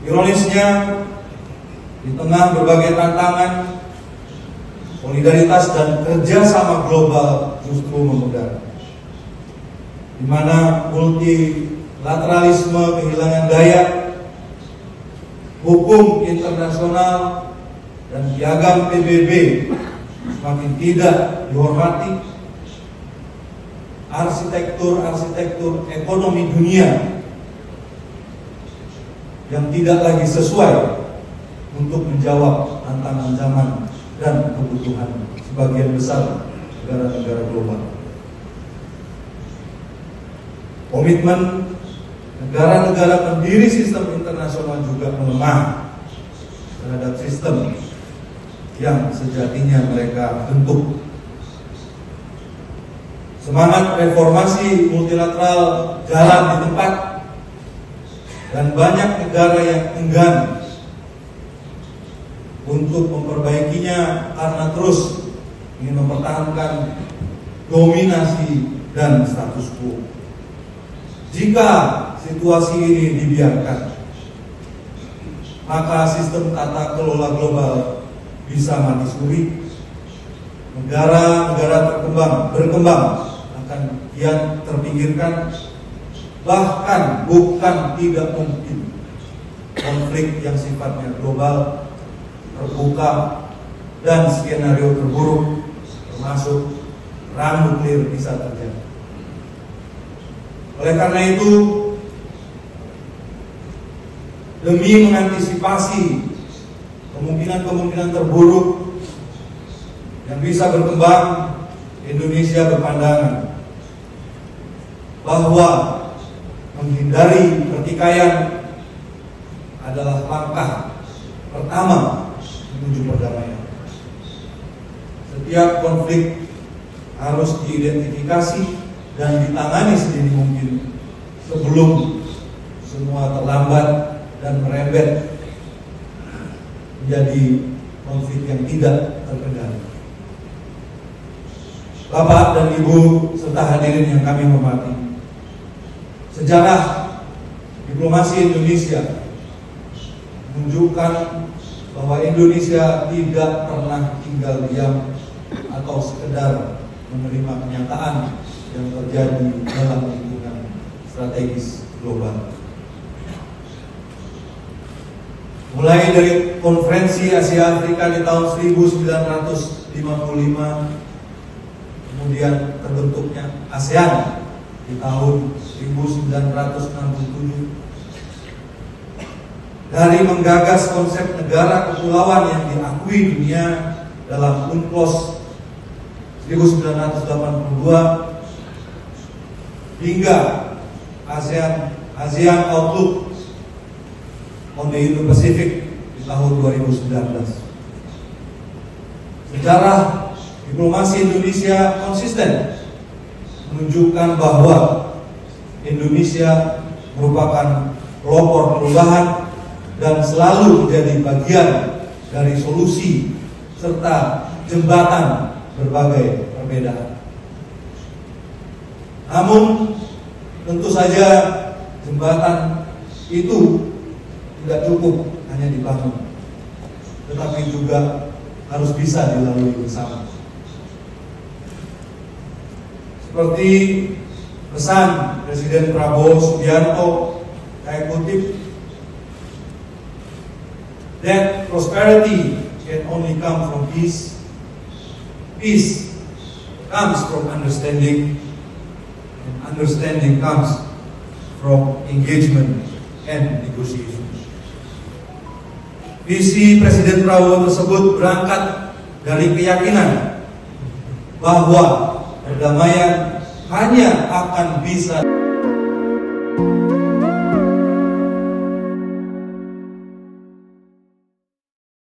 Ironisnya, di tengah berbagai tantangan, solidaritas dan kerjasama global justru memudar, di mana multilateralisme kehilangan daya, hukum internasional dan piagam PBB semakin tidak dihormati, arsitektur ekonomi dunia yang tidak lagi sesuai untuk menjawab tantangan zaman dan kebutuhan sebagian besar negara-negara global. Komitmen negara-negara pendiri sistem internasional juga melemah terhadap sistem yang sejatinya mereka bentuk. Semangat reformasi multilateral jalan di tempat, dan banyak negara yang enggan untuk memperbaikinya karena terus ingin mempertahankan dominasi dan status quo. Jika situasi ini dibiarkan, maka sistem tata kelola global bisa mati suri. Negara-negara berkembang akan kian terpinggirkan. Bahkan bukan tidak mungkin konflik yang sifatnya global, terbuka, dan skenario terburuk termasuk perang nuklir bisa terjadi. Oleh karena itu, demi mengantisipasi kemungkinan terburuk yang bisa berkembang, Indonesia berpandangan bahwa menghindari pertikaian adalah langkah pertama menuju perdamaian. Setiap konflik harus diidentifikasi dan ditangani sedini mungkin sebelum semua terlambat dan merembet menjadi konflik yang tidak terkendali. Bapak dan Ibu serta hadirin yang kami hormati, sejarah diplomasi Indonesia menunjukkan bahwa Indonesia tidak pernah tinggal diam atau sekedar menerima kenyataan yang terjadi dalam lingkungan strategis global. Mulai dari konferensi Asia Afrika di tahun 1955, kemudian terbentuknya ASEAN di tahun 1967, dari menggagas konsep negara kepulauan yang diakui dunia dalam UNCLOS 1982 hingga ASEAN Outlook on the Indo-Pacific di tahun 2019. Sejarah diplomasi Indonesia konsisten menunjukkan bahwa Indonesia merupakan pelopor perubahan dan selalu menjadi bagian dari solusi serta jembatan berbagai perbedaan. Namun tentu saja jembatan itu tidak cukup hanya dibangun, tetapi juga harus bisa dilalui bersama. Seperti pesan Presiden Prabowo Subianto, saya kutip, that prosperity can only come from peace. Peace comes from understanding, and understanding comes from engagement and negotiation. Visi Presiden Prabowo tersebut berangkat dari keyakinan bahwa perdamaian hanya akan bisa